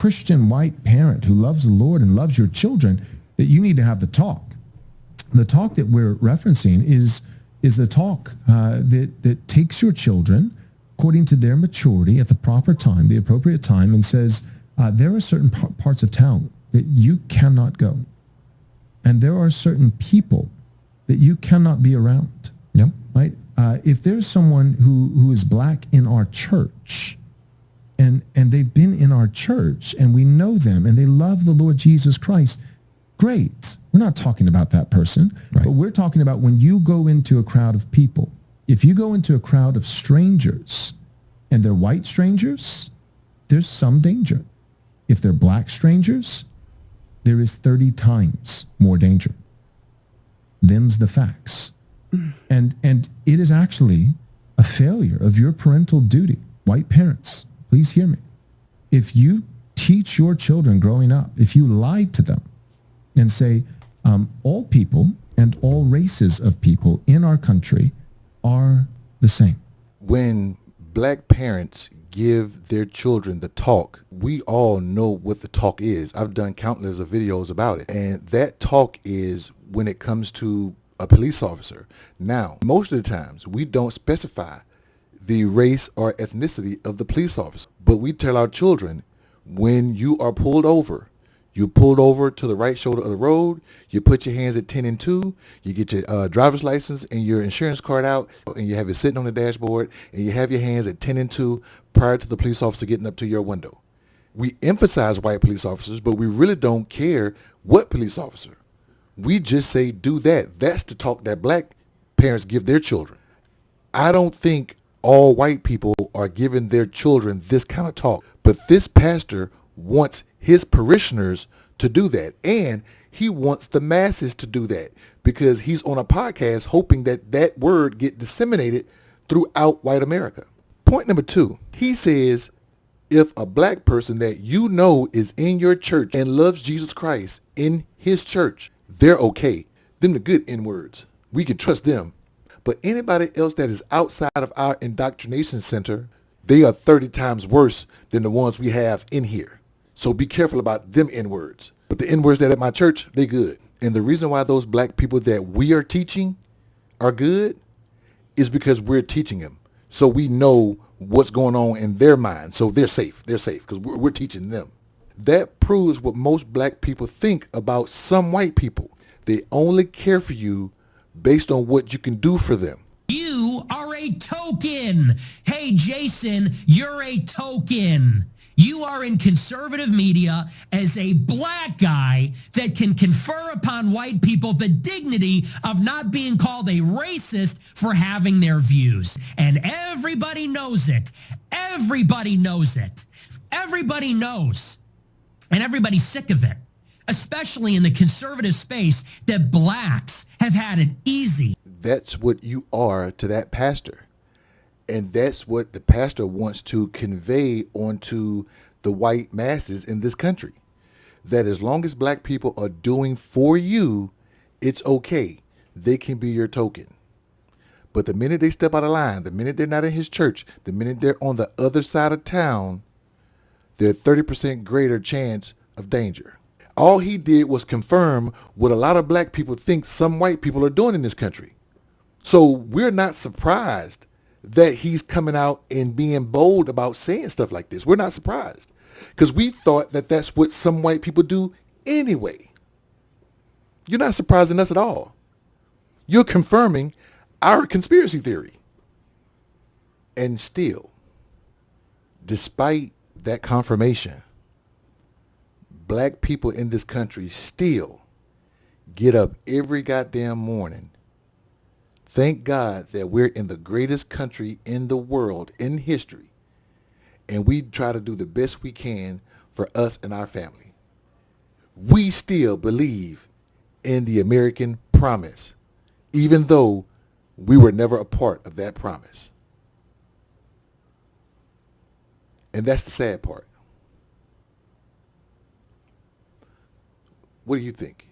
Christian white parent who loves the Lord and loves your children, that you need to have the talk. The talk that we're referencing is the talk that takes your children according to their maturity at the proper time, the appropriate time, and says, there are certain parts of town that you cannot go. And there are certain people that you cannot be around. Yep. Right? If there's someone who is black in our church, and they've been in our church, and we know them, and they love the Lord Jesus Christ, great. We're not talking about that person, right. But we're talking about when you go into a crowd of people. If you go into a crowd of strangers, and they're white strangers, there's some danger. If they're black strangers, there is 30 times more danger. Them's the facts. And it is actually a failure of your parental duty. White parents, please hear me. If you teach your children growing up, if you lie to them and say all people and all races of people in our country are the same. When black parents give their children the talk, we all know what the talk is. I've done countless of videos about it. And that talk is when it comes to a police officer. Now, most of the times we don't specify the race or ethnicity of the police officer, but we tell our children, when you are pulled over, you pulled over to the right shoulder of the road, you put your hands at 10 and 2, you get your driver's license and your insurance card out, and you have it sitting on the dashboard, and you have your hands at 10 and 2 prior to the police officer getting up to your window. We emphasize white police officers, but we really don't care what police officer. We just say, do that. That's the talk that black parents give their children. I don't think all white people are giving their children this kind of talk, but this pastor wants his parishioners to do that, and he wants the masses to do that because he's on a podcast hoping that that word get disseminated throughout white America. Point number 2, he says if a black person that you know is in your church and loves Jesus Christ in his church, they're okay. Them the good N-words. We can trust them. But anybody else that is outside of our indoctrination center, they are 30 times worse than the ones we have in here. So be careful about them N-words. But the N-words that at my church, they good. And the reason why those black people that we are teaching are good is because we're teaching them. So we know what's going on in their mind. So they're safe. They're safe because we're teaching them. That proves what most black people think about some white people. They only care for you based on what you can do for them. You are a token. Hey, Jason, you're a token. You are in conservative media as a black guy that can confer upon white people the dignity of not being called a racist for having their views. And everybody knows it. Everybody knows it. Everybody knows. And everybody's sick of it, especially in the conservative space, that blacks have had it easy. That's what you are to that pastor. And that's what the pastor wants to convey onto the white masses in this country. That as long as black people are doing for you, it's okay. They can be your token. But the minute they step out of line, the minute they're not in his church, the minute they're on the other side of town, they're 30% greater chance of danger. All he did was confirm what a lot of black people think some white people are doing in this country. So we're not surprised that he's coming out and being bold about saying stuff like this. We're not surprised because we thought that that's what some white people do anyway. You're not surprising us at all. You're confirming our conspiracy theory. And still, despite that confirmation, black people in this country still get up every goddamn morning. Thank God that we're in the greatest country in the world in history. And we try to do the best we can for us and our family. We still believe in the American promise, even though we were never a part of that promise. And that's the sad part. What do you think?